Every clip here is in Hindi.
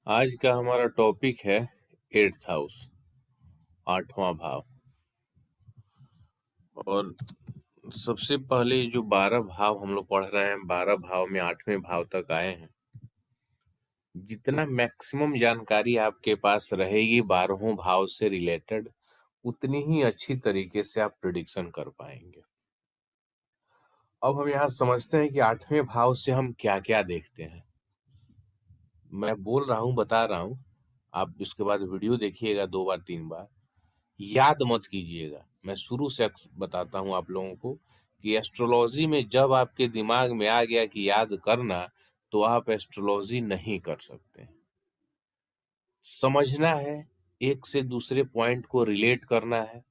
आज का हमारा टॉपिक है एट्थ हाउस, आठवां भाव। और सबसे पहले जो 12 भाव हम लोग पढ़ रहे हैं, 12 भाव में 8वें भाव तक आए हैं। जितना मैक्सिमम जानकारी आपके पास रहेगी 12हों भाव से रिलेटेड, उतनी ही अच्छी तरीके से आप प्रिडिक्शन कर पाएंगे। अब हम यहाँ समझते हैं कि 8वें भाव से हम क्या क्या देखते हैं। मैं बोल रहा हूँ, बता रहा हूँ, आप इसके बाद वीडियो देखिएगा 2 बार 3 बार। याद मत कीजिएगा। मैं शुरू से बताता हूं आप लोगों को कि एस्ट्रोलॉजी में जब आपके दिमाग में आ गया कि याद करना, तो आप एस्ट्रोलॉजी नहीं कर सकते। समझना है, एक से दूसरे पॉइंट को रिलेट करना है,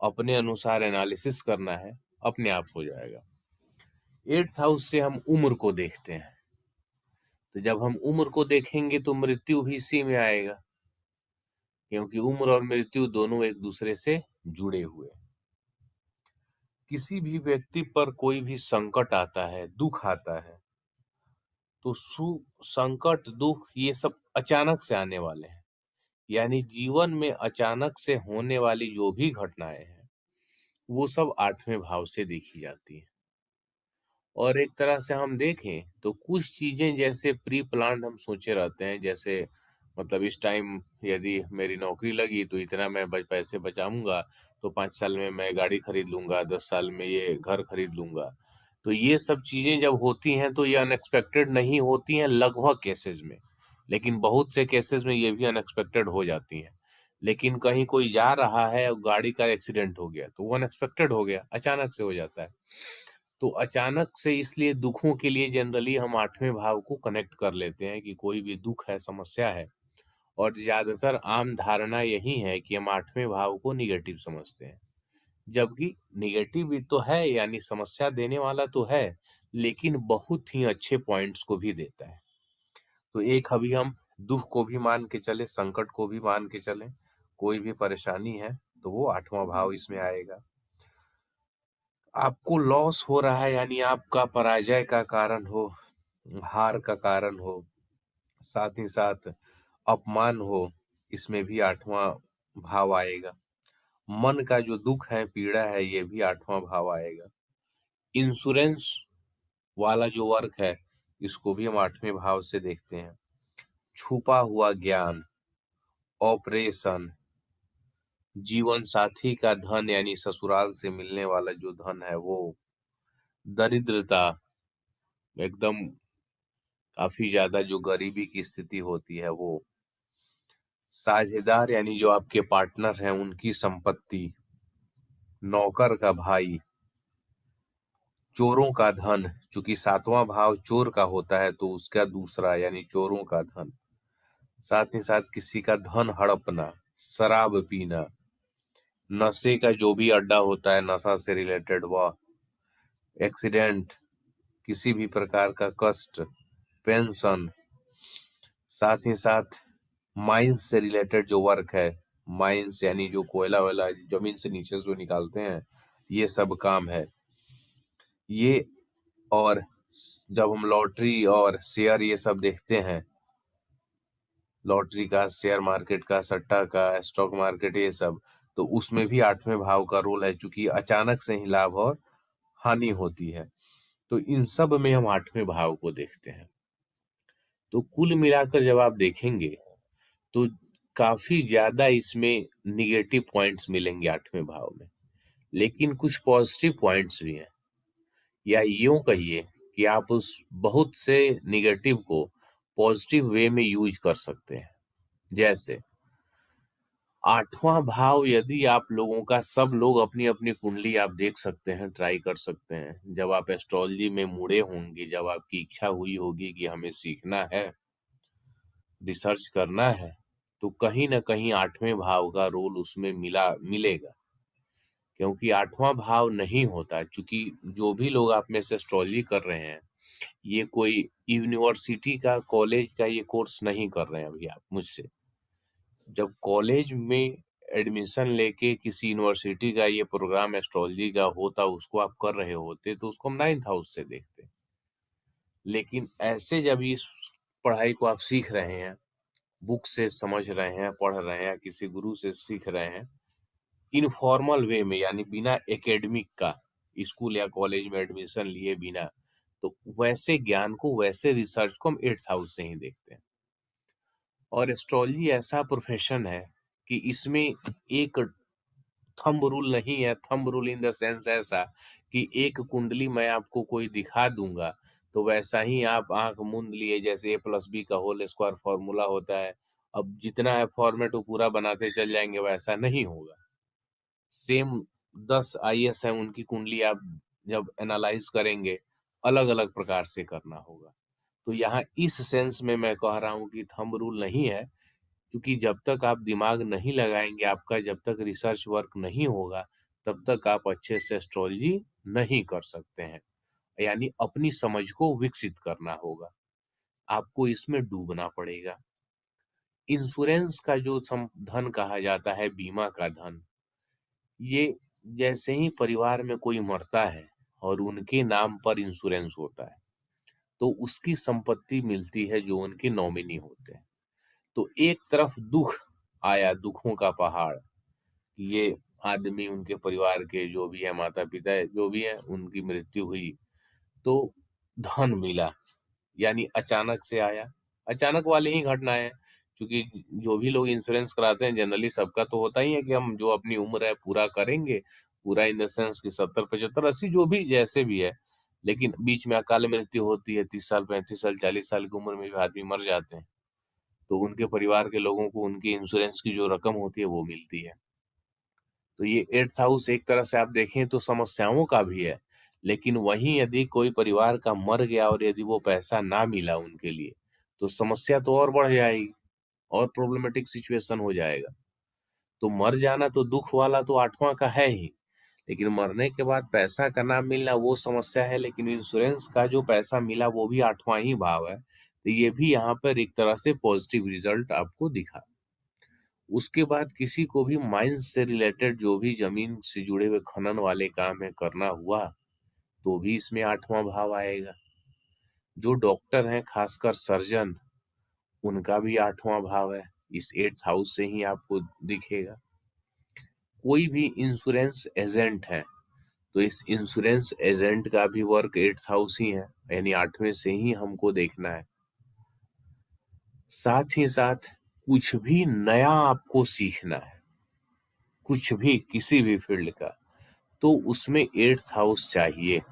अपने अनुसार एनालिसिस करना है, अपने आप हो जाएगा। एट्थ हाउस से हम उम्र को देखते हैं, तो जब हम उम्र को देखेंगे तो मृत्यु भी इसी में आएगा, क्योंकि उम्र और मृत्यु दोनों एक दूसरे से जुड़े हुए। किसी भी व्यक्ति पर कोई भी संकट आता है, दुख आता है, तो संकट, दुख ये सब अचानक से आने वाले हैं। यानी जीवन में अचानक से होने वाली जो भी घटनाएं हैं, वो सब 8वें भाव से देखी जाती हैं। और एक तरह से हम देखें तो कुछ चीजें जैसे प्री प्लान्ड हम सोचे रहते हैं, जैसे मतलब इस टाइम यदि मेरी नौकरी लगी तो इतना मैं पैसे बचाऊंगा, तो 5 साल में मैं गाड़ी खरीद लूंगा, 10 साल में ये घर खरीद लूंगा। तो ये सब चीजें जब होती हैं तो ये अनएक्सपेक्टेड नहीं होती हैं लगभग केसेस में, लेकिन बहुत से केसेस में ये भी अनएक्सपेक्टेड हो जाती हैं। लेकिन कहीं कोई जा रहा है और गाड़ी का एक्सीडेंट हो गया, तो वो अनएक्सपेक्टेड हो गया, अचानक से हो जाता है। तो अचानक से इसलिए दुखों के लिए जनरली हम 8वें भाव को कनेक्ट कर लेते हैं कि कोई भी दुख है, समस्या है। और ज्यादातर आम धारणा यही है कि हम 8वें भाव को निगेटिव समझते हैं, जबकि निगेटिव भी तो है, यानी समस्या देने वाला तो है, लेकिन बहुत ही अच्छे पॉइंट्स को भी देता है। तो एक अभी हम दुख को भी मान के चले, संकट को भी मान के चले, कोई भी परेशानी है तो वो 8वां भाव इसमें आएगा। आपको लॉस हो रहा है, यानी आपका पराजय का कारण हो, हार का कारण हो, साथ ही साथ अपमान हो, इसमें भी 8वां भाव आएगा। मन का जो दुख है, पीड़ा है, ये भी 8वां भाव आएगा। इंश्योरेंस वाला जो वर्क है, इसको भी हम 8वें भाव से देखते हैं। छुपा हुआ ज्ञान, ऑपरेशन, जीवन साथी का धन यानी ससुराल से मिलने वाला जो धन है वो, दरिद्रता, एकदम काफी ज्यादा जो गरीबी की स्थिति होती है वो, साझेदार यानी जो आपके पार्टनर हैं उनकी संपत्ति, नौकर का भाई, चोरों का धन, चूंकि 7वां भाव चोर का होता है तो उसका दूसरा यानी चोरों का धन, साथ ही साथ किसी का धन हड़पना, शराब पीना, नशे का जो भी अड्डा होता है नशा से रिलेटेड वह, एक्सीडेंट, किसी भी प्रकार का कष्ट, पेंशन, साथ ही साथ माइंस से रिलेटेड जो वर्क है, माइंस यानी जो कोयला वाला जमीन से नीचे से जो निकालते हैं, ये सब काम है ये। और जब हम लॉटरी और शेयर ये सब देखते हैं, लॉटरी का, शेयर मार्केट का, सट्टा का, स्टॉक मार्केट, ये सब, तो उसमें भी 8वें भाव का रोल है, चूंकि अचानक से ही लाभ और हानि होती है। तो इन सब में हम 8वें भाव को देखते हैं। तो कुल मिलाकर जब आप देखेंगे तो काफी ज्यादा इसमें निगेटिव पॉइंट्स मिलेंगे 8वें भाव में, लेकिन कुछ पॉजिटिव पॉइंट्स भी हैं। या यूं कहिए कि आप उस बहुत से निगेटिव को पॉजिटिव वे में यूज कर सकते हैं। जैसे 8वां भाव, यदि आप लोगों का, सब लोग अपनी अपनी कुंडली आप देख सकते हैं, ट्राई कर सकते हैं। जब आप एस्ट्रोलॉजी में मुड़े होंगे, जब आपकी इच्छा हुई होगी कि हमें सीखना है, रिसर्च करना है, तो कहीं ना कहीं 8वें भाव का रोल उसमें मिलेगा। क्योंकि 8वां भाव नहीं होता, क्योंकि जो भी लोग आप में से एस्ट्रोलॉजी कर रहे हैं, ये कोई यूनिवर्सिटी का, कॉलेज का ये कोर्स नहीं कर रहे हैं अभी आप मुझसे। जब कॉलेज में एडमिशन लेके किसी यूनिवर्सिटी का ये प्रोग्राम एस्ट्रोलॉजी का होता, उसको आप कर रहे होते, तो उसको हम 9th हाउस से देखते। लेकिन ऐसे जब इस पढ़ाई को आप सीख रहे हैं, बुक से समझ रहे हैं, पढ़ रहे हैं, किसी गुरु से सीख रहे हैं, इनफॉर्मल वे में, यानी बिना एकेडमिक का, स्कूल या कॉलेज में एडमिशन लिए बिना, तो वैसे ज्ञान को, वैसे रिसर्च को हम 8th हाउस से ही देखते हैं। और एस्ट्रोलॉजी ऐसा प्रोफेशन है कि इसमें एक थंब रूल नहीं है। Thumb rule in the sense ऐसा कि एक कुंडली मैं आपको कोई दिखा दूंगा तो वैसा ही आप आंख मूंद लिए, जैसे A+B का होल स्क्वायर फॉर्मूला होता है, अब जितना है फॉर्मेट वो पूरा बनाते चल जाएंगे, वैसा नहीं होगा। सेम 10 IS है, उनकी कुंडली आप जब एनालाइज करेंगे अलग अलग प्रकार से करना होगा। तो यहाँ इस सेंस में मैं कह रहा हूँ कि थंब रूल नहीं है, क्योंकि जब तक आप दिमाग नहीं लगाएंगे, आपका जब तक रिसर्च वर्क नहीं होगा, तब तक आप अच्छे से एस्ट्रोलॉजी नहीं कर सकते हैं। यानी अपनी समझ को विकसित करना होगा, आपको इसमें डूबना पड़ेगा। इंश्योरेंस का जो धन कहा जाता है, बीमा का धन, ये जैसे ही परिवार में कोई मरता है और उनके नाम पर इंश्योरेंस होता है, तो उसकी संपत्ति मिलती है जो उनके नॉमिनी होते हैं। तो एक तरफ दुख आया, दुखों का पहाड़, ये आदमी, उनके परिवार के जो भी है, माता पिता जो भी है, उनकी मृत्यु हुई, तो धन मिला, यानी अचानक से आया। अचानक वाली ही घटना है, क्योंकि जो भी लोग इंश्योरेंस कराते हैं जनरली सबका तो होता ही है कि हम जो अपनी उम्र है पूरा करेंगे, पूरा इन द सेंस कि 70, 75, 80 जो भी जैसे भी है, लेकिन बीच में अकाल मृत्यु होती है, 30 साल, 35 साल, 40 साल की उम्र में भी आदमी मर जाते हैं, तो उनके परिवार के लोगों को उनकी इंश्योरेंस की जो रकम होती है वो मिलती है। तो ये 8th हाउस एक तरह से आप देखें तो समस्याओं का भी है, लेकिन वहीं यदि कोई परिवार का मर गया और यदि वो पैसा ना मिला उनके लिए, तो समस्या तो और बढ़ जाएगी, और प्रॉब्लमेटिक सिचुएशन हो जाएगा। तो मर जाना तो दुख वाला तो 8वां का है ही, लेकिन मरने के बाद पैसा का ना मिलना वो समस्या है, लेकिन इंश्योरेंस का जो पैसा मिला वो भी 8वां ही भाव है, तो ये भी यहाँ पर एक तरह से पॉजिटिव रिजल्ट आपको दिखा। उसके बाद किसी को भी माइंस से रिलेटेड जो भी जमीन से जुड़े हुए खनन वाले काम है करना हुआ, तो भी इसमें 8वां भाव आएगा। जो डॉक्टर हैं, खासकर सर्जन, उनका भी 8वां भाव है, इस 8th हाउस से ही आपको दिखेगा। कोई भी इंश्योरेंस एजेंट है, तो इस इंश्योरेंस एजेंट का भी वर्क 8th हाउस ही है, यानी 8वें से ही हमको देखना है। साथ ही साथ कुछ भी नया आपको सीखना है, कुछ भी, किसी भी फील्ड का, तो उसमें 8th हाउस चाहिए।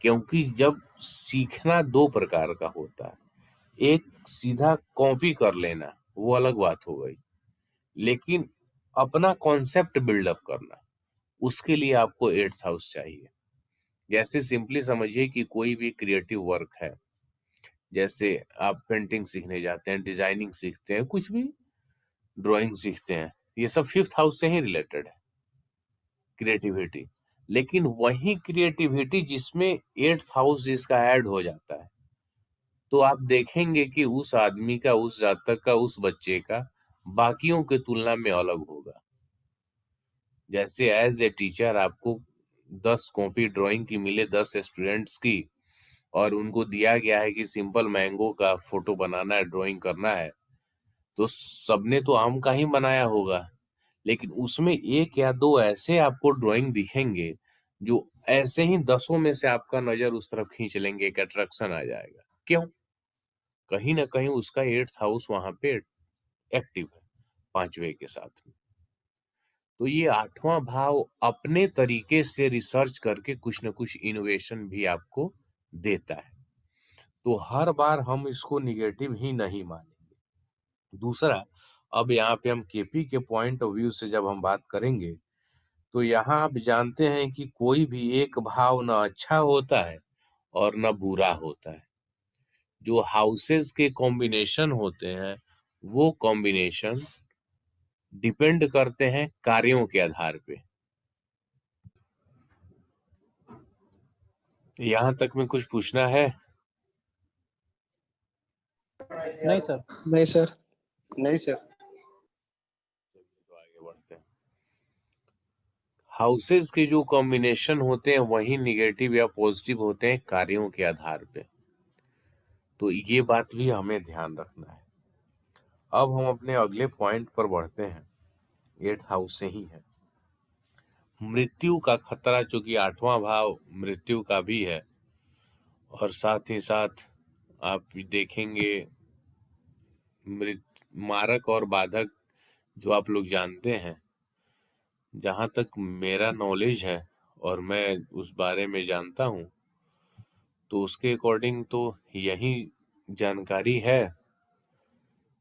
क्योंकि जब सीखना 2 प्रकार का होता है, एक सीधा कॉपी कर लेना, वो अलग बात हो गई, लेकिन अपना कॉन्सेप्ट बिल्डअप करना, उसके लिए आपको 8th हाउस चाहिए। जैसे सिंपली समझिए कि कोई भी क्रिएटिव वर्क है, जैसे आप पेंटिंग सीखने जाते हैं, डिजाइनिंग सीखते हैं, कुछ भी, ड्राइंग सीखते हैं, ये सब 5th हाउस से ही रिलेटेड है, क्रिएटिविटी। लेकिन वही क्रिएटिविटी जिसमें 8th हाउस जिसका ऐड हो जाता है, तो आप देखेंगे कि उस आदमी का, उस जातक का, उस बच्चे का बाकियों के तुलना में अलग होगा। जैसे एज ए टीचर आपको 10 कॉपी ड्राइंग की मिले 10 स्टूडेंट्स की, और उनको दिया गया है कि सिंपल मैंगो का फोटो बनाना है, ड्राइंग करना है, तो सबने तो आम का ही बनाया होगा, लेकिन उसमें 1 या 2 ऐसे आपको ड्राइंग दिखेंगे जो ऐसे ही 10 में से आपका नजर उस तरफ खींच लेंगे, एक अट्रैक्शन आ जाएगा। क्यों? कहीं ना कहीं उसका 8th हाउस वहां पे एक्टिव है, 5वें के साथ में। तो ये 8वां भाव अपने तरीके से रिसर्च करके कुछ न कुछ इनोवेशन भी आपको देता है, तो हर बार हम इसको निगेटिव ही नहीं मानेंगे। दूसरा, अब यहाँ पे हम केपी के पॉइंट ऑफ व्यू से जब हम बात करेंगे, तो यहाँ आप जानते हैं कि कोई भी एक भाव ना अच्छा होता है और ना बुरा होता है। जो हाउसेस के कॉम्बिनेशन होते हैं, वो कॉम्बिनेशन डिपेंड करते हैं कार्यों के आधार पे। यहाँ तक में कुछ पूछना है? नहीं सर। नहीं सर। नहीं सर। तो आगे बढ़ते हैं। हाउसेस के जो कॉम्बिनेशन होते हैं वही निगेटिव या पॉजिटिव होते हैं कार्यों के आधार पे, तो ये बात भी हमें ध्यान रखना है। अब हम अपने अगले पॉइंट पर बढ़ते हैं, 8th हाउस से ही है। मृत्यु का खतरा, चूंकि 8वां भाव मृत्यु का भी है, और साथ ही साथ आप देखेंगे मारक और बाधक जो आप लोग जानते हैं, जहां तक मेरा नॉलेज है और मैं उस बारे में जानता हूं, तो उसके अकॉर्डिंग तो यही जानकारी है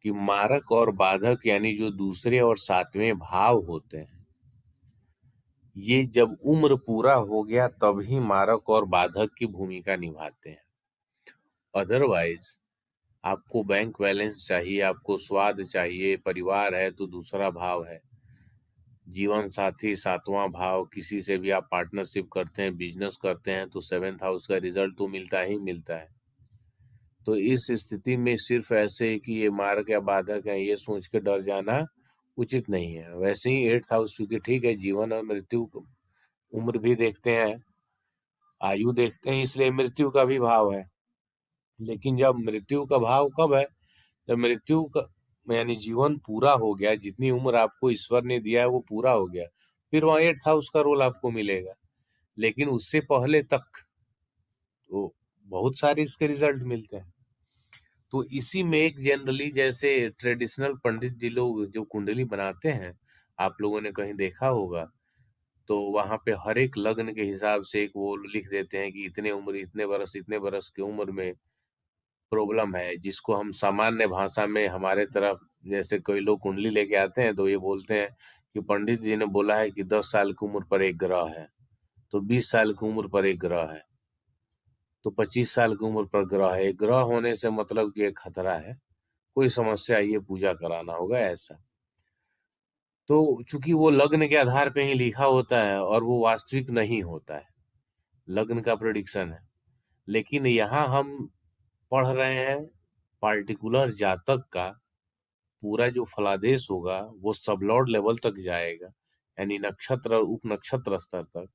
कि मारक और बाधक यानी जो दूसरे और 7वें भाव होते हैं, ये जब उम्र पूरा हो गया तब ही मारक और बाधक की भूमिका निभाते हैं। अदरवाइज आपको बैंक बैलेंस चाहिए, आपको स्वाद चाहिए, परिवार है तो दूसरा भाव है, जीवन साथी 7वां भाव, किसी से भी आप पार्टनरशिप करते हैं, बिजनेस करते हैं, तो 7th हाउस का रिजल्ट तो मिलता ही मिलता है। तो इस स्थिति में सिर्फ ऐसे कि ये मार्क या बाधक है ये सोच के डर जाना उचित नहीं है। वैसे ही 8th हाउस चूंकि ठीक है, जीवन और मृत्यु, उम्र भी देखते हैं, आयु देखते हैं, इसलिए मृत्यु का भी भाव है। लेकिन जब मृत्यु का भाव कब है, जब मृत्यु का यानी जीवन पूरा हो गया, जितनी उम्र आपको ईश्वर ने दिया है वो पूरा हो गया, फिर वहाँ 8th हाउस का रोल आपको मिलेगा। लेकिन उससे पहले तक तो बहुत सारे इसके रिजल्ट मिलते हैं। तो इसी में एक जनरली जैसे ट्रेडिशनल पंडित जी लोग जो कुंडली बनाते हैं, आप लोगों ने कहीं देखा होगा, तो वहां पे हर एक लग्न के हिसाब से एक वो लिख देते हैं कि इतने उम्र, इतने बरस की उम्र में प्रॉब्लम है, जिसको हम सामान्य भाषा में हमारे तरफ, जैसे कोई लोग कुंडली लेके आते हैं तो ये बोलते हैं कि पंडित जी ने बोला है कि 10 साल की उम्र पर एक ग्रह है, तो 20 साल की उम्र पर एक ग्रह है, तो 25 साल की उम्र पर ग्रह है। एक ग्रह होने से मतलब कि एक खतरा है, कोई समस्या है, ये पूजा कराना होगा, ऐसा। तो चूंकि वो लग्न के आधार पे ही लिखा होता है और वो वास्तविक नहीं होता है, लग्न का प्रेडिक्शन है। लेकिन यहाँ हम पढ़ रहे हैं पार्टिकुलर जातक का पूरा जो फलादेश होगा वो सबलॉर्ड लेवल तक जाएगा, यानी नक्षत्र और उप नक्षत्र स्तर तक।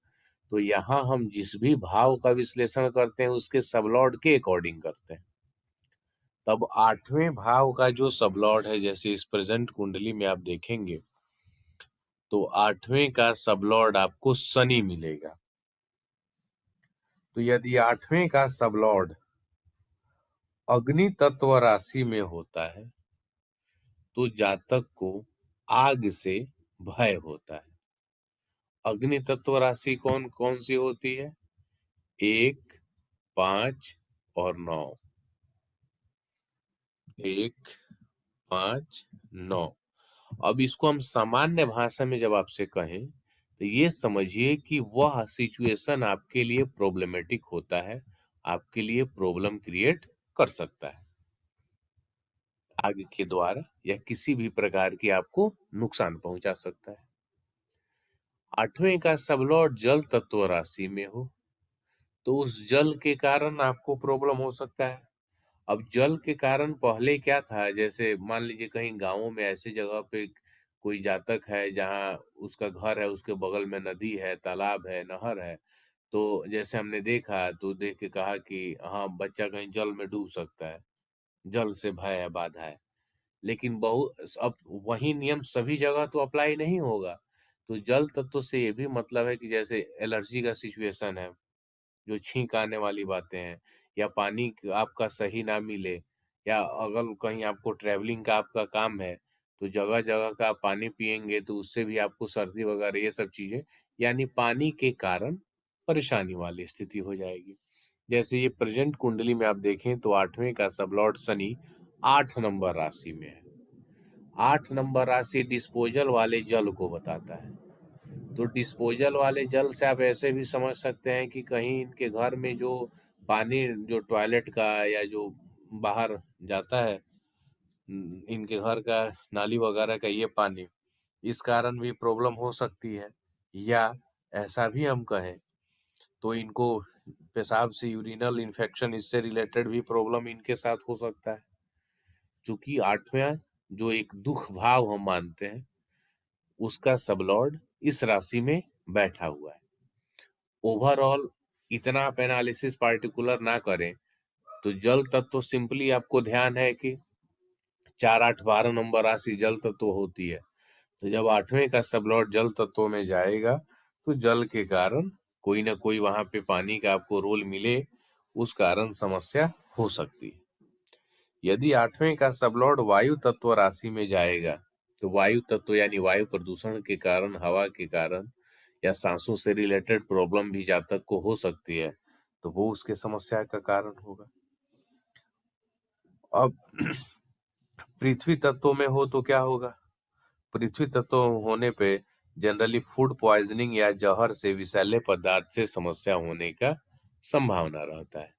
तो यहाँ हम जिस भी भाव का विश्लेषण करते हैं उसके सबलॉर्ड के अकॉर्डिंग करते हैं। तब 8वें भाव का जो सबलॉर्ड है, जैसे इस प्रेजेंट कुंडली में आप देखेंगे तो 8वें का सबलॉर्ड आपको शनि मिलेगा। तो यदि 8वें का सबलॉर्ड अग्नि तत्व राशि में होता है तो जातक को आग से भय होता है। अग्नि तत्व राशि कौन कौन सी होती है? 1, 5 और 9। 1, 5, 9। अब इसको हम सामान्य भाषा में जब आपसे कहें तो ये समझिए कि वह सिचुएशन आपके लिए प्रॉब्लमेटिक होता है, आपके लिए प्रॉब्लम क्रिएट कर सकता है आग के द्वारा, या किसी भी प्रकार की आपको नुकसान पहुंचा सकता है। 8वें का सबलॉर्ड जल तत्व राशि में हो तो उस जल के कारण आपको प्रॉब्लम हो सकता है। अब जल के कारण पहले क्या था, जैसे मान लीजिए कहीं गांवों में ऐसी जगह पे कोई जातक है जहां उसका घर है, उसके बगल में नदी है, तालाब है, नहर है, तो जैसे हमने देखा तो देख के कहा कि हाँ बच्चा कहीं जल में डूब सकता है, जल से भय है, बाधा है। लेकिन अब वही नियम सभी जगह तो अप्लाई नहीं होगा। तो जल तत्व से ये भी मतलब है कि जैसे एलर्जी का सिचुएशन है, जो छींक आने वाली बातें हैं, या पानी आपका सही ना मिले, या अगर कहीं आपको ट्रैवलिंग का आपका काम है तो जगह जगह का आप पानी पिएंगे तो उससे भी आपको सर्दी वगैरह ये सब चीजें, यानी पानी के कारण परेशानी वाली स्थिति हो जाएगी। जैसे ये प्रेजेंट कुंडली में आप देखें तो 8वें का सबलॉर्ड शनि 8 नंबर राशि में है। 8 नंबर राशि डिस्पोजल वाले जल को बताता है। तो डिस्पोजल वाले जल से आप ऐसे भी समझ सकते हैं कि कहीं इनके घर में जो पानी, जो टॉयलेट का या जो बाहर जाता है, इनके घर का नाली वगैरह का ये पानी, इस कारण भी प्रॉब्लम हो सकती है। या ऐसा भी हम कहें तो इनको पेशाब से यूरिनल इन्फेक्शन, इससे रिलेटेड भी प्रॉब्लम इनके साथ हो सकता है। चूंकि 8वां जो एक दुख भाव हम मानते हैं, उसका सबलॉर्ड इस राशि में बैठा हुआ है। ओवरऑल इतना आप एनालिसिस पार्टिकुलर ना करें तो जल तत्व सिंपली आपको ध्यान है कि 4, 8, 12 नंबर राशि जल तत्व होती है। तो जब 8वें का सब लॉर्ड जल तत्व में जाएगा तो जल के कारण कोई ना कोई वहां पे पानी का आपको रोल मिले, उस कारण समस्या हो सकती है। यदि 8वें का सब लॉर्ड वायु तत्व राशि में जाएगा तो वायु तत्व यानी वायु प्रदूषण के कारण, हवा के कारण या सांसों से रिलेटेड प्रॉब्लम भी जातक को हो सकती है, तो वो उसके समस्या का कारण होगा। अब पृथ्वी तत्व में हो तो क्या होगा? पृथ्वी तत्व होने पे जनरली फूड पॉइजनिंग या जहर से, विषैले पदार्थ से समस्या होने का संभावना रहता है।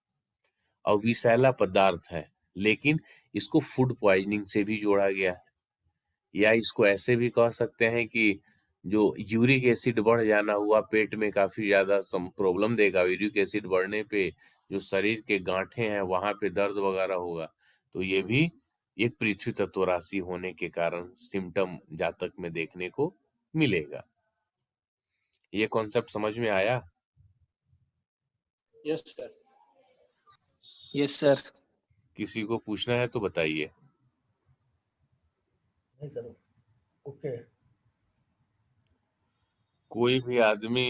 और विषैला पदार्थ है, लेकिन इसको फूड पॉइजनिंग से भी जोड़ा गया है। या इसको ऐसे भी कह सकते हैं कि जो यूरिक एसिड बढ़ जाना हुआ पेट में काफी ज्यादा प्रॉब्लम देगा। यूरिक एसिड बढ़ने पे जो शरीर के गांठें हैं वहां पे दर्द वगैरह होगा, तो ये भी एक पृथ्वी तत्व राशि होने के कारण सिम्टम जातक में देखने को मिलेगा। ये कॉन्सेप्ट समझ में आया? Yes sir. Yes sir. किसी को पूछना है तो बताइए। नहीं सर, ओके। कोई भी आदमी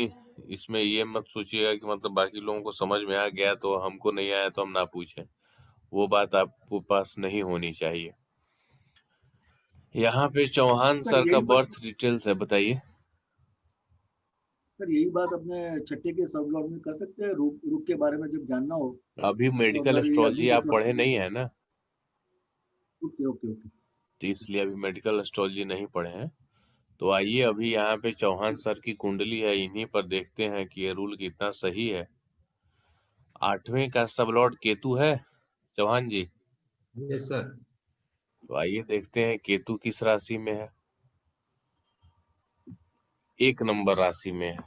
इसमें ये मत सोचिएगा कि मतलब बाकी लोगों को समझ में आ गया तो हमको नहीं आया तो हम ना पूछें, वो बात आपको पास नहीं होनी चाहिए। यहाँ पे चौहान सर का बर्थ डिटेल्स है, बताइए। सर यही बात अपने छठे के सब लॉर्ड में कर सकते हैं, रूप रूप के बारे में जब जानना हो। अभी मेडिकल एस्ट्रोलॉजी आप पढ़े नहीं है ना, ओके ओके ओके। तो इसलिए अभी मेडिकल एस्ट्रोलॉजी नहीं पढ़े हैं। तो आइए अभी यहाँ पे चौहान सर की कुंडली है, इन्हीं पर देखते हैं कि ये रूल कितना सही है। 8वें का सब लॉर्ड केतु है चौहान जी। Yes sir. तो आइए देखते हैं केतु किस राशि में है। 1 नंबर राशि में है,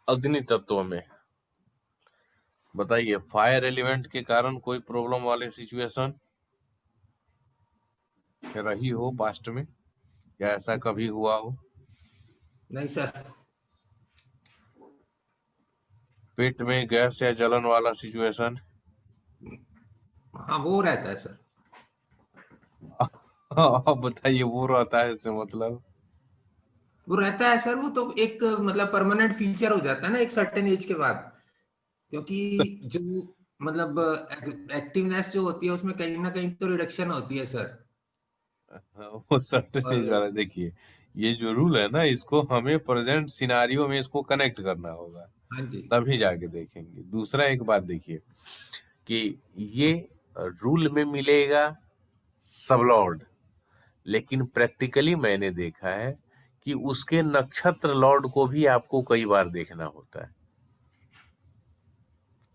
अग्नि तत्व में। बताइए, फायर एलिमेंट के कारण कोई प्रॉब्लम वाले सिचुएशन रही हो पास्ट में, या ऐसा कभी हुआ हो? नहीं सर। पेट में गैस या जलन वाला सिचुएशन? हाँ वो रहता है सर। अब बताइए, वो रहता है इससे मतलब? वो रहता है सर, वो तो एक मतलब परमानेंट फीचर हो जाता है ना एक सर्टेन एज के बाद, क्योंकि जो मतलब एक्टिवनेस जो होती है उसमें कहीं ना कहीं तो रिडक्शन होती है सर। वो सर्टेन एज वाला, और देखिए ये जो रूल है ना, इसको हमें प्रेजेंट सिनारियो में इसको कनेक्ट करना होगा, हाँ जी। तभी जाके देखेंगे। दूसरा एक बात देखिए कि ये रूल में मिलेगा सब लॉर्ड, लेकिन प्रैक्टिकली मैंने देखा है कि उसके नक्षत्र लॉर्ड को भी आपको कई बार देखना होता है।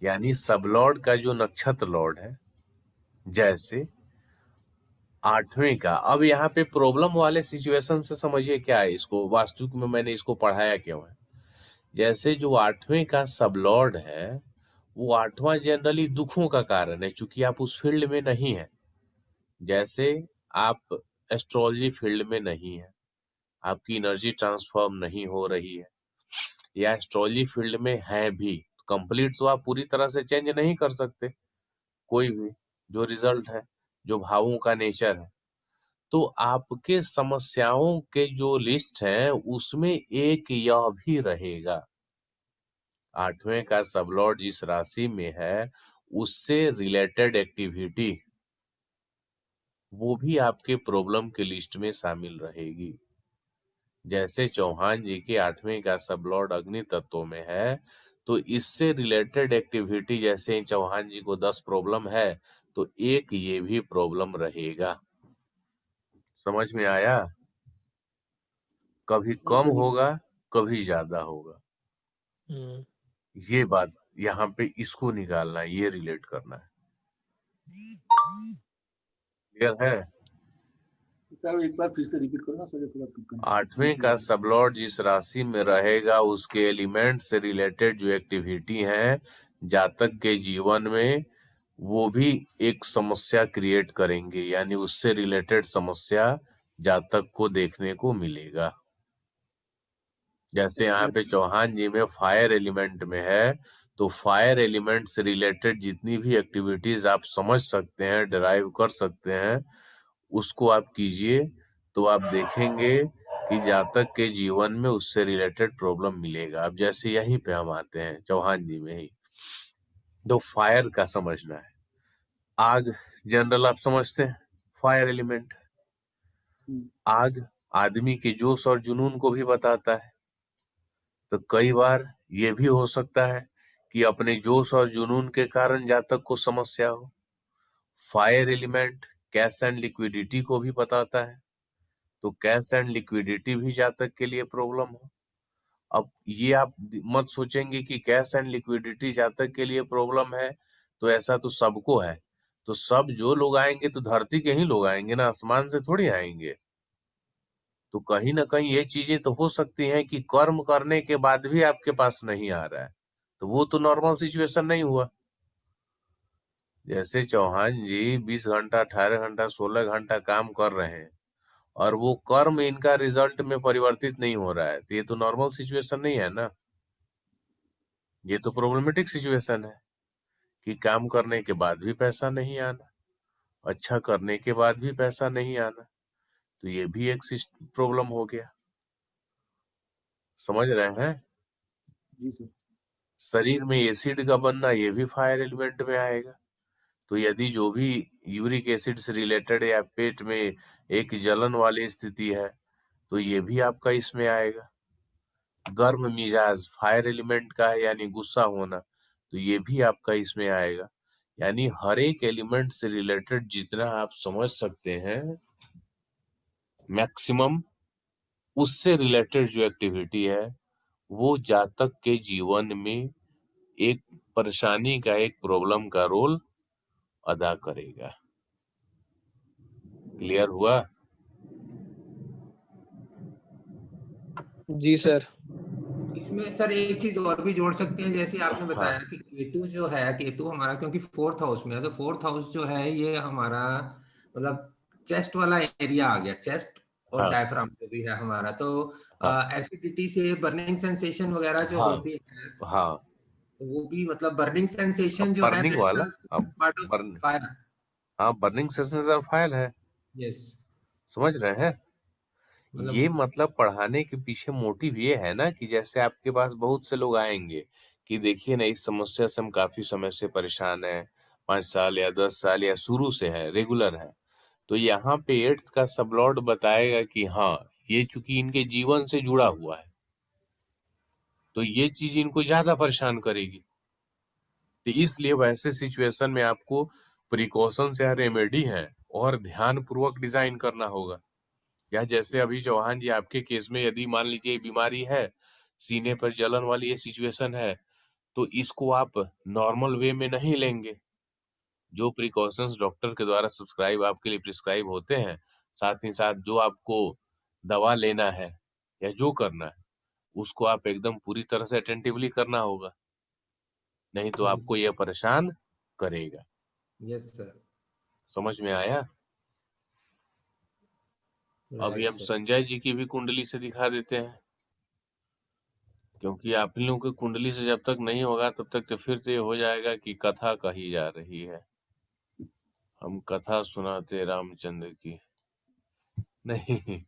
यानी सब लॉर्ड का जो नक्षत्र लॉर्ड है, जैसे 8वें का, अब यहाँ पे प्रॉब्लम वाले सिचुएशन से समझिए क्या है, इसको वास्तविक में मैंने इसको पढ़ाया क्यों है। जैसे जो 8वें का सब लॉर्ड है, वो 8वां जनरली दुखों का कारण है, क्योंकि आप उस फील्ड में नहीं है। जैसे आप एस्ट्रोलॉजी फील्ड में नहीं है, आपकी एनर्जी ट्रांसफॉर्म नहीं हो रही है, या एस्ट्रोलॉजी फील्ड में है भी, कंप्लीट तो आप पूरी तरह से चेंज नहीं कर सकते कोई भी जो रिजल्ट है, जो भावों का नेचर है। तो आपके समस्याओं के जो लिस्ट है उसमें एक यह भी रहेगा। 8वें का सब लॉर्ड जिस राशि में है उससे रिलेटेड एक्टिविटी, वो भी आपके प्रॉब्लम के लिस्ट में शामिल रहेगी। जैसे चौहान जी के 8वें का सब लॉर्ड अग्नि तत्व में है, तो इससे रिलेटेड एक्टिविटी, जैसे चौहान जी को 10 प्रॉब्लम है तो एक ये भी प्रॉब्लम रहेगा। समझ में आया? कभी कम होगा, कभी ज्यादा होगा। ये बात यहाँ पे इसको निकालना है, ये रिलेट करना है। क्लियर है? सर एक बार फिर से रिपीट करो ना सर, थोड़ा 8वें का सब लॉर्ड जिस राशि में रहेगा उसके एलिमेंट से रिलेटेड जो एक्टिविटी है जातक के जीवन में, वो भी एक समस्या क्रिएट करेंगे, यानी उससे रिलेटेड समस्या जातक को देखने को मिलेगा। जैसे यहाँ पे चौहान जी में फायर एलिमेंट में है, तो फायर एलिमेंट से रिलेटेड जितनी भी एक्टिविटीज आप समझ सकते हैं, डिराइव कर सकते हैं, उसको आप कीजिए, तो आप देखेंगे कि जातक के जीवन में उससे रिलेटेड प्रॉब्लम मिलेगा। अब जैसे यहीं पे हम आते हैं चौहान जी में ही, तो फायर का समझना है। आग जनरल आप समझते हैं, फायर एलिमेंट। आग आदमी के जोश और जुनून को भी बताता है। तो कई बार ये भी हो सकता है कि अपने जोश और जुनून के कारण जातक को समस्या हो। Fire element cash and liquidity को भी बताता है, तो कैश एंड लिक्विडिटी भी जातक के लिए प्रॉब्लम हो। अब ये आप मत सोचेंगे कि कैश एंड लिक्विडिटी जातक के लिए प्रॉब्लम है तो ऐसा तो सबको है। तो सब जो लोग आएंगे तो धरती के ही लोग आएंगे ना, आसमान से थोड़ी आएंगे। तो कहीं ना कहीं ये चीजें तो हो सकती हैं कि कर्म करने के बाद भी आपके पास नहीं आ रहा है, तो वो तो नॉर्मल सिचुएशन नहीं हुआ। जैसे चौहान जी 20 घंटा, 18 घंटा, 16 घंटा काम कर रहे हैं और वो कर्म इनका रिजल्ट में परिवर्तित नहीं हो रहा है, तो ये तो नॉर्मल सिचुएशन नहीं है ना। ये तो प्रॉब्लमेटिक सिचुएशन है कि काम करने के बाद भी पैसा नहीं आना, अच्छा करने के बाद भी पैसा नहीं आना, तो ये भी एक प्रॉब्लम हो गया। समझ रहे हैं? जी सर। शरीर में एसिड का बनना, ये भी फायर एलिमेंट में आएगा। तो यदि जो भी यूरिक एसिड से रिलेटेड या पेट में एक जलन वाली स्थिति है, तो ये भी आपका इसमें आएगा। गर्म मिजाज फायर एलिमेंट का है, यानी गुस्सा होना, तो ये भी आपका इसमें आएगा। यानी हर एक एलिमेंट से रिलेटेड जितना आप समझ सकते हैं मैक्सिमम, उससे रिलेटेड जो एक्टिविटी है वो जातक के जीवन में एक परेशानी का, एक प्रॉब्लम का रोल अदा करेगा। क्लियर हुआ? जी सर। इसमें सर एक चीज और भी जोड़ सकते हैं, जैसे आपने हाँ बताया कि केतु जो है, केतु हमारा क्योंकि फोर्थ हाउस में है, तो फोर्थ हाउस जो है ये हमारा मतलब चेस्ट वाला एरिया आ गया, चेस्ट और हाँ डायफ्राम जो भी है हमारा। तो हाँ एसिडिटी से बर्निंग सेंसेशन वगैरह जो हाँ होती है, हाँ। तो वो भी मतलब बर्निंग सेंसेशन अब जो है बर्निंग दैट वाला, इज अब पार्ट ऑफ बर्न फायर। हाँ, बर्निंग सेंसेशन फायर है। यस। समझ रहे हैं? ये मतलब मतलब पढ़ाने के पीछे मोटिव ये है ना कि जैसे आपके पास बहुत से लोग आएंगे कि देखिए ना, इस समस्या से हम काफी समय से परेशान हैं, 5 साल या 10 साल या शुरू से है, रेगुलर है। तो यहाँ पे एट्थ का सबलॉर्ड बताएगा कि हाँ, ये चूंकि इनके जीवन से जुड़ा हुआ है, तो ये चीज इनको ज्यादा परेशान करेगी। तो इसलिए वैसे सिचुएशन में आपको प्रिकॉशंस या रेमेडी है और ध्यान पूर्वक डिजाइन करना होगा। या जैसे अभी चौहान जी आपके केस में यदि मान लीजिए बीमारी है, सीने पर जलन वाली ये सिचुएशन है, तो इसको आप नॉर्मल वे में नहीं लेंगे। जो प्रिकॉशंस डॉक्टर के द्वारा सब्सक्राइब आपके लिए प्रिस्क्राइब होते हैं, साथ ही साथ जो आपको दवा लेना है या जो करना है, उसको आप एकदम पूरी तरह से अटेंटिवली करना होगा, नहीं तो आपको यह परेशान करेगा। Yes sir. समझ में आया? अभी राइट हम सर। संजय जी की भी कुंडली से दिखा देते हैं, क्योंकि आप इन लोगों की कुंडली से जब तक नहीं होगा तब तक तो फिर तो ये हो जाएगा कि कथा कही जा रही है, हम कथा सुनाते रामचंद्र की नहीं।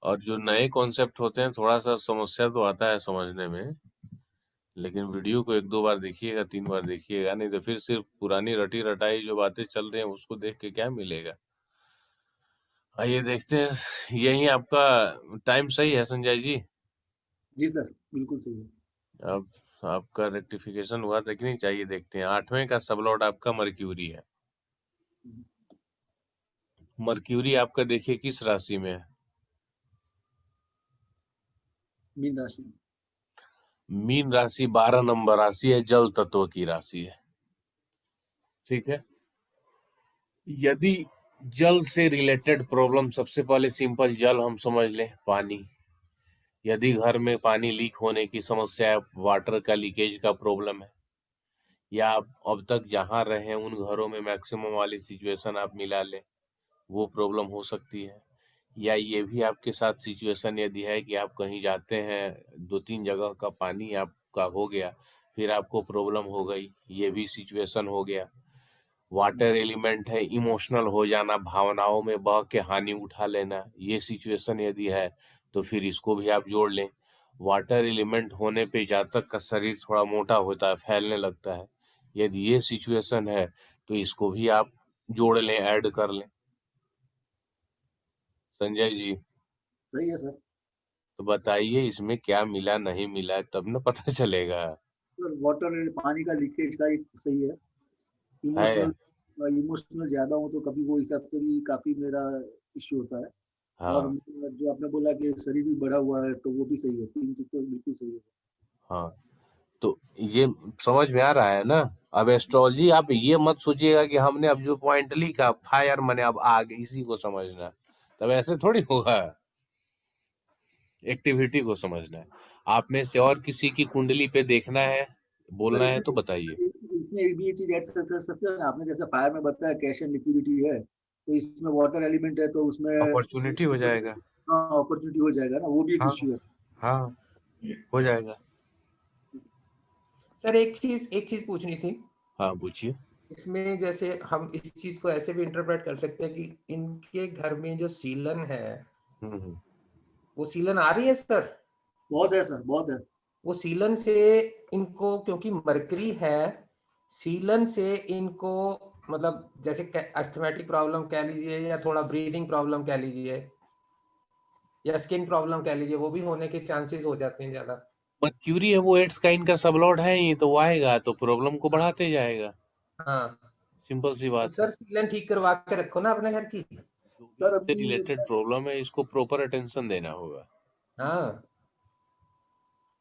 और जो नए कॉन्सेप्ट होते हैं थोड़ा सा समस्या तो आता है समझने में, लेकिन वीडियो को 1-2 बार देखिएगा, 3 बार देखिएगा, नहीं तो फिर सिर्फ पुरानी रटी रटाई जो बातें चल रही हैं उसको देख के क्या मिलेगा। आइए देखते हैं। यही आपका टाइम सही है संजय जी? जी सर, बिल्कुल सही है। अब आपका रेक्टिफिकेशन हुआ था कि नहीं, चाहिए देखते हैं। 8वें का सबलॉर्ड आपका मर्क्यूरी है। मर्क्यूरी आपका देखिए किस राशि में है? मीन राशि में। मीन राशि 12 नंबर राशि है, जल तत्व की राशि है। ठीक है। यदि जल से रिलेटेड प्रॉब्लम, सबसे पहले सिंपल जल हम समझ लें, पानी। यदि घर में पानी लीक होने की समस्या है, वाटर का लीकेज का प्रॉब्लम है, या आप अब तक जहां रहे उन घरों में मैक्सिमम वाली सिचुएशन आप मिला लें, वो प्रॉब्लम हो सकती है। या ये भी आपके साथ सिचुएशन यदि है कि आप कहीं जाते हैं, 2-3 जगह का पानी आपका हो गया, फिर आपको प्रॉब्लम हो गई, ये भी सिचुएशन हो गया। वाटर एलिमेंट है, इमोशनल हो जाना, भावनाओं में बह के हानि उठा लेना, ये सिचुएशन यदि है तो फिर इसको भी आप जोड़ लें। वाटर एलिमेंट होने पे जातक का शरीर थोड़ा मोटा होता है, फैलने लगता है, यदि ये सिचुएशन है तो इसको भी आप जोड़ लें, ऐड कर लें। संजय जी, सही है सर। तो बताइए इसमें क्या मिला नहीं मिला, तब ना पता चलेगा। सर वाटर पानी का लीकेज का एक सही है। है। इमोशनल ज्यादा हो तो कभी वो हिसाब से भी काफी मेरा इश्यू होता है। और हाँ जो आपने बोला कि शरीर भी बड़ा हुआ है तो वो भी सही है, 3 चीज तो बिल्कुल सही है। हाँ, तो ये समझ में आ रहा है ना। अब एस्ट्रोलॉजी आप ये मत सोचिएगा कि हमने अब जो पॉइंटली का फायर मैंने अब आगे इसी को समझना, तब ऐसे थोड़ी होगा। एक्टिविटी को समझना है। आप में से और किसी की कुंडली पे देखना है, सर बोलना है तो इसमें बताइए। इसमें भी एक चीज ऐड कर सकते हैं ना, आपने जैसे फायर में बताया कैश एंड लिक्विडिटी है, तो इसमें वाटर एलिमेंट है तो उसमें अपॉर्चुनिटी हो जाएगा। हाँ अपॉर्चुनिटी हो जाएगा ना, वो भी एक हाँ इश्यू है। हाँ, हो जाएगा। सर एक चीज पूछनी थी। हाँ पूछिए। इसमें जैसे हम इस चीज को ऐसे भी इंटरप्रेट कर सकते हैं कि इनके घर में जो सीलन है, हम्म। वो सीलन आ रही है सर। बहुत है सर, बहुत है। वो सीलन से इनको, क्योंकि मरकरी है, सीलन से इनको मतलब जैसे अस्थमेटिक प्रॉब्लम कह लीजिए, या थोड़ा ब्रीदिंग प्रॉब्लम कह लीजिए, या स्किन प्रॉब्लम कह लीजिए, वो भी होने के चांसेस हो जाते हैं ज्यादा। मर्क्यूरी है, वो 8th काइन का सबलॉर्ड है ही, तो वो आएगा तो प्रॉब्लम को बढ़ाते जाएगा। हाँ, सिंपल सी तो बात है। सर सीलन ठीक करवा के रखो ना अपने घर की। जो भी सर इससे अभी रिलेटेड प्रॉब्लम है, इसको प्रॉपर अटेंशन देना होगा। हाँ,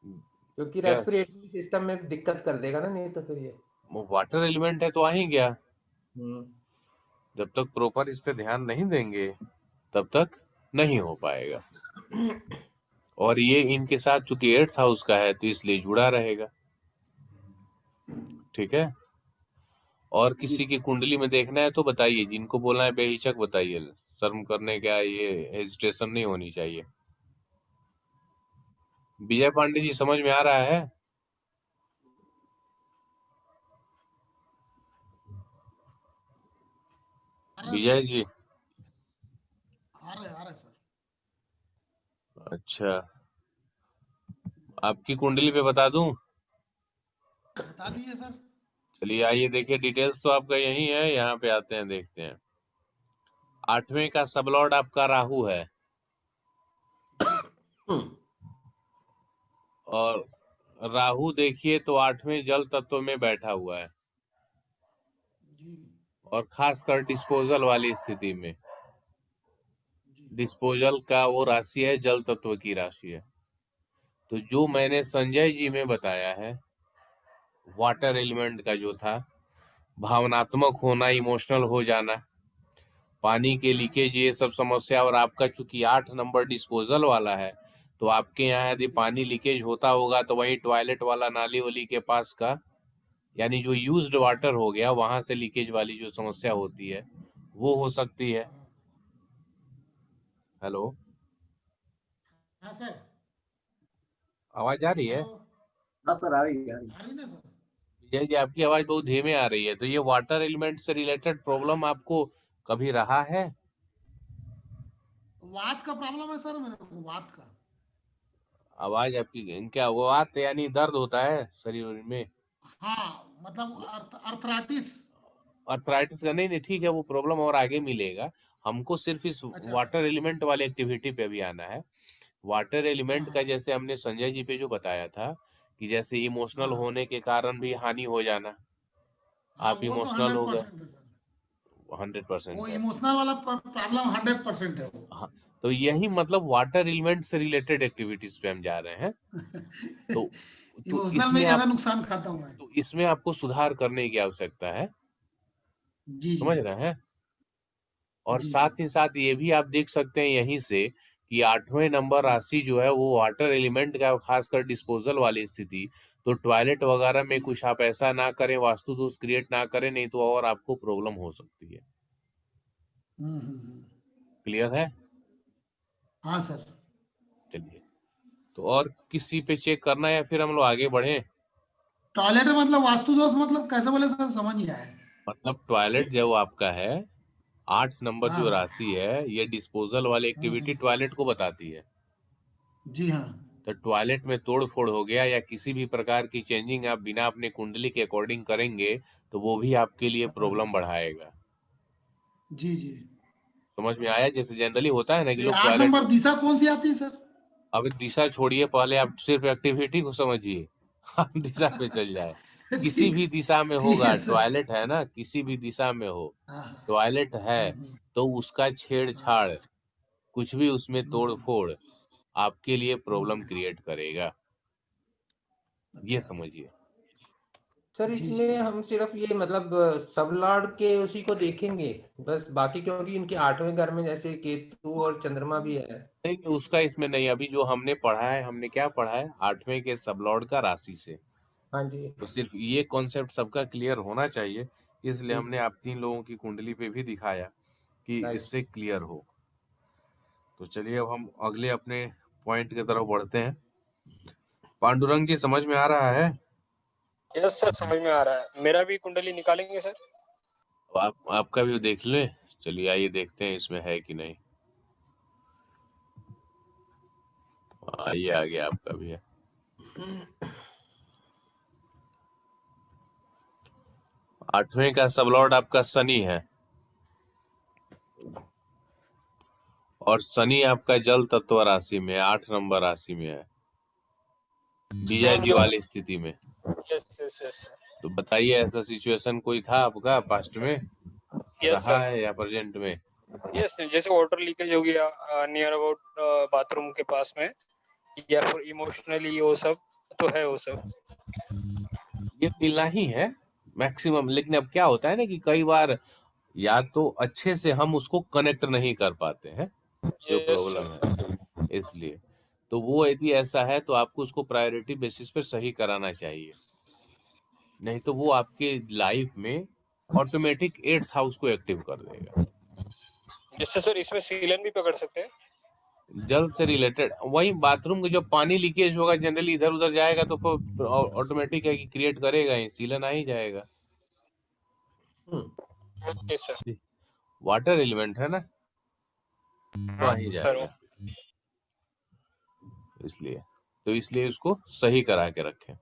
क्योंकि क्या रेस्पिरेटरी सिस्टम में दिक्कत कर देगा ना, नहीं तो फिर ये। वो वाटर एलिमेंट है तो आ ही गया। हम्म। जब तक प्रॉपर इस पे ध्यान नहीं देंगे तब तक नहीं हो पाएगा। और ये इनके साथ चूंकि 8th हाउस का है तो इसलिए जुड़ा रहेगा। ठीक है। और जी किसी की कुंडली में देखना है तो बताइए, जिनको बोलना है बेहिचक बताइए, शर्म करने का ये हेजिटेशन नहीं होनी चाहिए। विजय पांडे जी, समझ में आ रहा है? विजय जी। आ रहे सर। अच्छा, आपकी कुंडली पे बता दूं? बता दिए सर। चलिए आइए देखिए, डिटेल्स तो आपका यही है, यहाँ पे आते हैं देखते हैं। 8वें का सबलॉर्ड आपका राहु है, और राहु देखिए तो 8वें जल तत्व में बैठा हुआ है, जी और खासकर डिस्पोजल वाली स्थिति में। जी डिस्पोजल का वो राशि है, जल तत्व की राशि है। तो जो मैंने संजय जी में बताया है, वाटर एलिमेंट का जो था, भावनात्मक होना, इमोशनल हो जाना, पानी के लीकेज, ये सब समस्या, और आपका चूंकि 8 नंबर डिस्पोजल वाला है, तो आपके यहाँ यदि पानी लीकेज होता होगा तो वही टॉयलेट वाला नाली वाली के पास का, यानी जो यूज्ड वाटर हो गया वहां से लीकेज वाली जो समस्या होती है वो हो सकती है। हाँ हेलो, हाँ सर। आवाज आ रही है? हेलो। हाँ सर, आ रही है, आ रही है। आ रही ना सर। विजय जी, आपकी आवाज बहुत धीमे आ रही है। तो ये वाटर एलिमेंट से रिलेटेड प्रॉब्लम आपको कभी रहा है? वात का प्रॉब्लम है सर, मेरे को वात का। आवाज आपकी क्या, वो आते यानी दर्द होता है शरीर में? हाँ मतलब अर्थराइटिस। अर्थराइटिस का? नहीं नहीं, ठीक है, वो प्रॉब्लम और आगे मिलेगा। हमको सिर्फ इस अच्छा। वाटर एलिमेंट वाले एक्टिविटी पे भी आना है। वाटर हाँ एलिमेंट का हाँ जैसे हमने संजय जी पे जो बताया था कि जैसे इमोशनल हाँ होने के कारण भी हानि हो जाना, हाँ, आप वो तो इमोशनल हो गए। 100% है सर। वो 100% है। इमोशनल वाला प्रॉब्लम 100% है वो। हाँ, तो यही मतलब वाटर एलिमेंट से रिलेटेड एक्टिविटीज पे हम जा रहे हैं। तो इमोशनल में इसमें ज्यादा आप, नुकसान खाता हूँ मैं। तो इसमें आपको सुधार करने की आवश्यकता है। जी जी समझ रहे हैं? और जी। साथ ही साथ ये भी आप देख सकते हैं यहीं से कि 8वें नंबर राशि जो है वो वाटर एलिमेंट का, खासकर डिस्पोजल वाली स्थिति। तो टॉयलेट वगैरह में कुछ आप ऐसा ना करें, वास्तु दोष क्रिएट ना करें, नहीं तो और आपको प्रॉब्लम हो सकती है। हम्म। क्लियर है? हाँ सर। चलिए, तो और किसी पे चेक करना है या फिर हम लोग आगे बढ़े? टॉयलेट मतलब वास्तु दोष मतलब कैसे बोले सर, समझ नहीं आया। मतलब टॉयलेट जो आपका है 8 नंबर हाँ जो हाँ राशि है, ये डिस्पोजल वाली एक्टिविटी टॉयलेट को बताती है। जी हाँ तो टॉयलेट में तोड़ फोड़ हो गया या किसी भी प्रकार की चेंजिंग आप बिना अपने कुंडली के अकॉर्डिंग करेंगे तो वो भी आपके लिए प्रॉब्लम बढ़ाएगा। जी जी। समझ में आया? जैसे जनरली होता है ना कि ये लोग 8 टॉयलेट, नंबर दिशा कौन सी आती है सर? अब दिशा छोड़िए, पहले आप सिर्फ एक्टिविटी को समझिए। आप दिशा पे चल जाए, किसी ठीक भी दिशा में ठीक होगा, है सर। टॉयलेट है ना, किसी भी दिशा में हो, हाँ हाँ टॉयलेट है हम्म, तो उसका छेड़छाड़, कुछ भी उसमें तोड़ हम्म, फोड़ आपके लिए प्रॉब्लम हम्म, क्रिएट करेगा, ये अच्छा समझिए। सर जी जी। इसमें हम सिर्फ ये मतलब सब लॉर्ड के उसी को देखेंगे बस, बाकी क्योंकि इनके 8वें घर में जैसे केतु और चंद्रमा भी है। नहीं, उसका इसमें नहीं, अभी जो हमने पढ़ा है, हमने क्या पढ़ा है, 8वें के सबलॉर्ड का राशि से, हाँ जी तो सिर्फ ये कॉन्सेप्ट सबका क्लियर होना चाहिए, इसलिए जी हमने आप 3 लोगों की कुंडली पे भी दिखाया कि राइट। इससे क्लियर हो। तो चलिए अब हम अगले अपने पॉइंट की तरफ बढ़ते हैं। पांडुरंग जी समझ में आ रहा है? यस सर, समझ में आ रहा है। मेरा भी कुंडली निकालेंगे सर? तो आपका भी देख ले। चलिए आइए देखते हैं इसमें है कि नहीं। आइए, आ गया, आपका भी है। 8वें का सबलॉर्ड आपका शनि है, और शनि आपका जल तत्व राशि में, 8 नंबर राशि में है, विजय जी वाली स्थिति में। यस यस यस तो बताइए, ऐसा सिचुएशन कोई था आपका पास्ट में, यस रहा सर। है या प्रेजेंट में? यस, जैसे वाटर लीकेज हो गया नियर अबाउट बाथरूम के पास में, या फिर इमोशनली वो सब तो है, वो सब। ये मिलना ही है मैक्सिमम, लेकिन अब क्या होता है ना कि कई बार या तो अच्छे से हम उसको कनेक्ट नहीं कर पाते हैं, जो यस प्रॉब्लम सर। है, इसलिए। तो वो यदि ऐसा है तो आपको उसको प्रायोरिटी बेसिस पे सही कराना चाहिए, नहीं तो वो आपके लाइफ में ऑटोमेटिक 8th हाउस को एक्टिव कर देगा। जिससे सर इसमें सीलन भी पकड़ सकते हैं। जल से रिलेटेड वही, बाथरूम का जब पानी लीकेज होगा जनरली इधर उधर जाएगा तो फिर ऑटोमेटिक है कि क्रिएट करेगा ही, सीलन आ ही जाएगा। Okay sir. वाटर एलिमेंट है ना, तो आ हाँ ही सर। जाएगा, इसलिए इसको सही करा के रखें।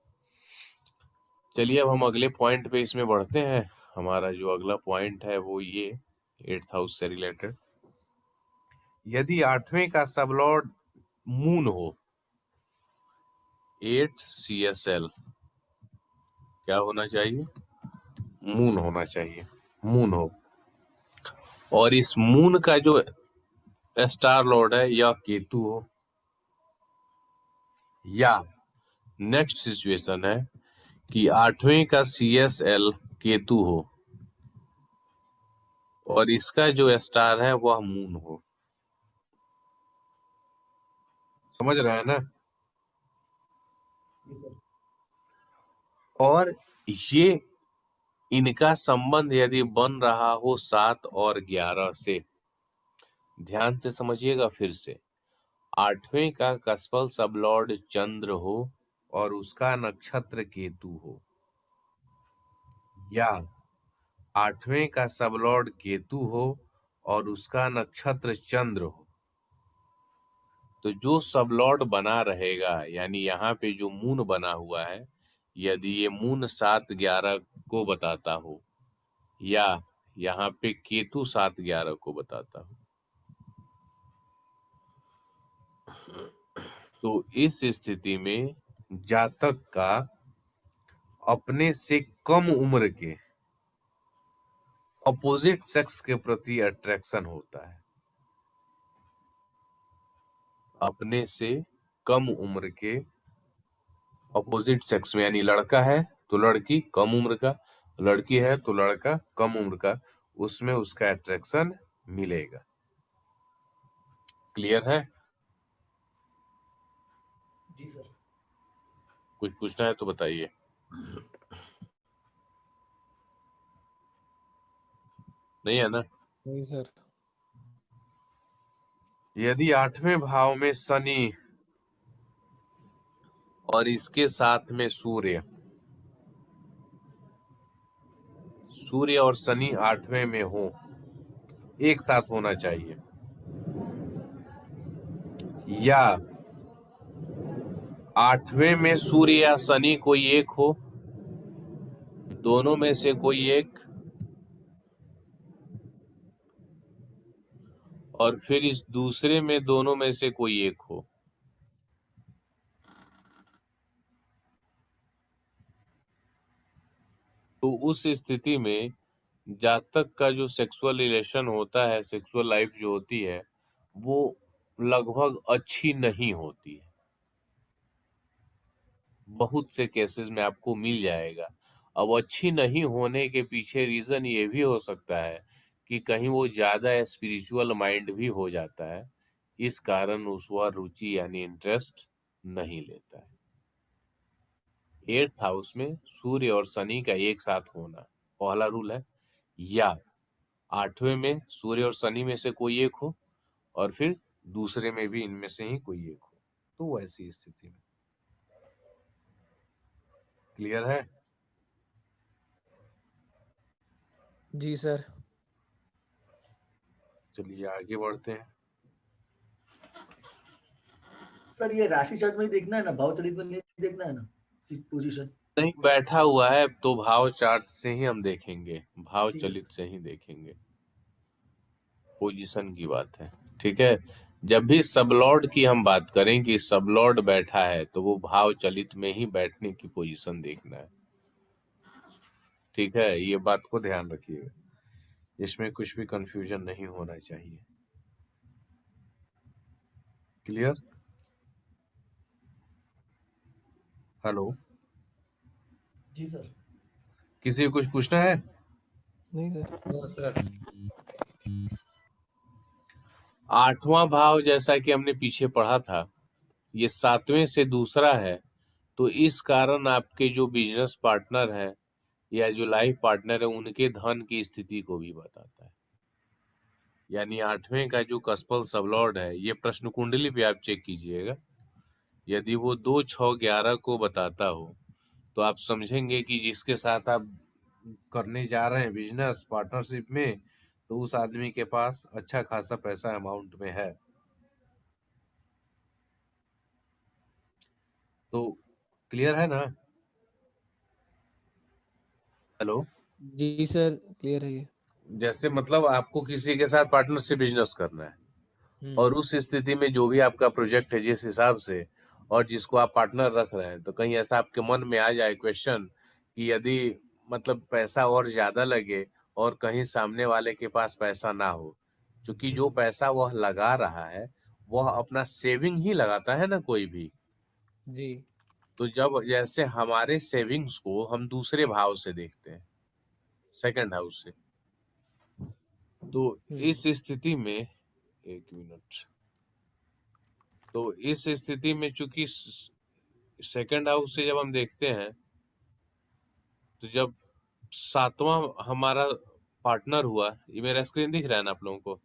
चलिए अब हम अगले पॉइंट पे इसमें बढ़ते हैं। हमारा जो अगला पॉइंट है वो ये 8th हाउस से रिलेटेड, यदि 8वें का सबलॉर्ड मून हो, 8 CSL क्या होना चाहिए? मून होना चाहिए, मून हो, और इस मून का जो स्टार लॉर्ड है या केतु हो, या नेक्स्ट सिचुएशन है कि 8वें का CSL केतु हो और इसका जो स्टार है वह मून हो। समझ रहे हैं ना? और ये इनका संबंध यदि बन रहा हो 7 और 11 से, ध्यान से समझिएगा फिर से, 8वें का कस्पल सबलॉर्ड चंद्र हो और उसका नक्षत्र केतु हो, या 8वें का सबलॉर्ड केतु हो और उसका नक्षत्र चंद्र हो, तो जो सबलॉर्ड बना रहेगा, यानी यहाँ पे जो मून बना हुआ है, यदि ये मून 7-11 को बताता हो या यहाँ पे केतु 7-11 को बताता हो, तो इस स्थिति में जातक का अपने से कम उम्र के अपोजिट सेक्स के प्रति अट्रैक्शन होता है। अपने से कम उम्र के अपोजिट सेक्स में, यानी लड़का है तो लड़की कम उम्र का, लड़की है तो लड़का कम उम्र का, उसमें उसका अट्रैक्शन मिलेगा। क्लियर है? जी सर। कुछ पूछना है तो बताइए। नहीं है ना? नहीं सर। यदि 8वें भाव में शनि और इसके साथ में सूर्य सूर्य और शनि 8वें में हो, एक साथ होना चाहिए, या 8वें में सूर्य या शनि कोई एक हो, दोनों में से कोई एक, और फिर इस दूसरे में दोनों में से कोई एक हो। तो उस स्थिति में जातक का जो सेक्सुअल रिलेशन होता है, सेक्सुअल लाइफ जो होती है, वो लगभग अच्छी नहीं होती है। बहुत से केसेस में आपको मिल जाएगा। अब अच्छी नहीं होने के पीछे रीजन ये भी हो सकता है कि कहीं वो ज्यादा स्पिरिचुअल माइंड भी हो जाता है, इस कारण उस वह रुचि यानी इंटरेस्ट नहीं लेता है। 8th हाउस में सूर्य और शनि का एक साथ होना पहला रूल है, या 8वें में सूर्य और शनि में से कोई एक हो, और फिर दूसरे में भी इनमें से ही कोई एक हो। तो वैसी स्थिति में क्लियर है? जी सर। चलिए आगे बढ़ते हैं। सर ये राशि चार्ट में ही देखना है ना, भाव चलित में नहीं देखना है ना पोजीशन? नहीं, बैठा हुआ है तो भाव चार्ट से ही हम देखेंगे, भाव ठीक है चलित से ही देखेंगे, पोजीशन की बात है। ठीक है, जब भी सबलॉर्ड की हम बात करें कि सबलॉर्ड बैठा है तो वो भाव चलित में ही बैठने की पोजीशन देखना है। ठीक है, ये बात को ध्यान रखिएगा, इसमें कुछ भी कंफ्यूजन नहीं होना चाहिए। क्लियर? हेलो, जी सर। किसी को कुछ पूछना है? नहीं सर। 8वां भाव जैसा कि हमने पीछे पढ़ा था, ये 7वें से दूसरा है, तो इस कारण आपके जो बिजनेस पार्टनर है या जो लाइफ पार्टनर है, उनके धन की स्थिति को भी बताता है। यानी 8वें का जो कस्पल सबलॉर्ड है, ये प्रश्न कुंडली पे आप चेक कीजिएगा, यदि वो 2, 6, 11 को बताता हो तो आप समझेंगे कि जिसके साथ आप करने जा रहे हैं बिजनेस पार्टनरशिप में, तो उस आदमी के पास अच्छा खासा पैसा अमाउंट में है। तो क्लियर है ना? हेलो, जी सर, क्लियर है ये। जैसे मतलब आपको किसी के साथ पार्टनरशिप बिजनेस करना है, और उस स्थिति में जो भी आपका प्रोजेक्ट है जिस हिसाब से, और जिसको आप पार्टनर रख रहे हैं, तो कहीं ऐसा आपके मन में आ जाए क्वेश्चन कि यदि मतलब पैसा और ज्यादा लगे और कहीं सामने वाले के पास पैसा ना हो, क्योंकि जो पैसा वह लगा रहा है वह अपना सेविंग ही लगाता है ना कोई भी। जी। तो जब जैसे हमारे सेविंग्स को हम दूसरे भाव से देखते हैं, सेकंड हाउस से, तो इस स्थिति में एक मिनट, तो इस स्थिति में चूंकि सेकंड हाउस से जब हम देखते हैं, तो जब 7वां हमारा पार्टनर हुआ, ये मेरा स्क्रीन दिख रहा है ना आप लोगों को?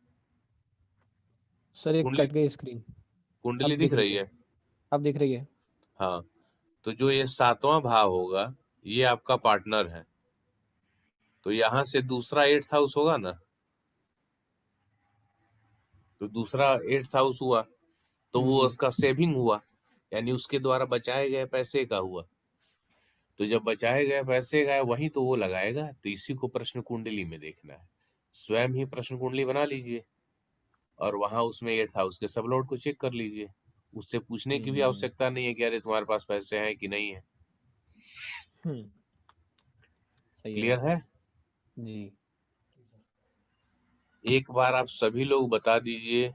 सर एक कुंडली कट गई स्क्रीन। कुंडली अब दिख रही है? अब दिख रही है। हाँ, तो जो ये 7वां भाव होगा, ये आपका पार्टनर है, तो यहाँ से दूसरा 8th हाउस होगा ना, तो दूसरा 8th हाउस हुआ तो वो उसका सेविंग हुआ, यानी उसके द्वारा बचाए गए पैसे का हुआ। तो जब बचाए गए पैसे का है, वही तो वो लगाएगा। तो इसी को प्रश्न कुंडली में देखना है। स्वयं ही प्रश्न कुंडली बना लीजिए और वहां उसमें 8th हाउस के सब लॉर्ड को चेक कर लीजिए। उससे पूछने की भी आवश्यकता नहीं है कि अरे तुम्हारे पास पैसे हैं कि नहीं है। सही क्लियर है? जी। एक बार आप सभी लोग बता दीजिए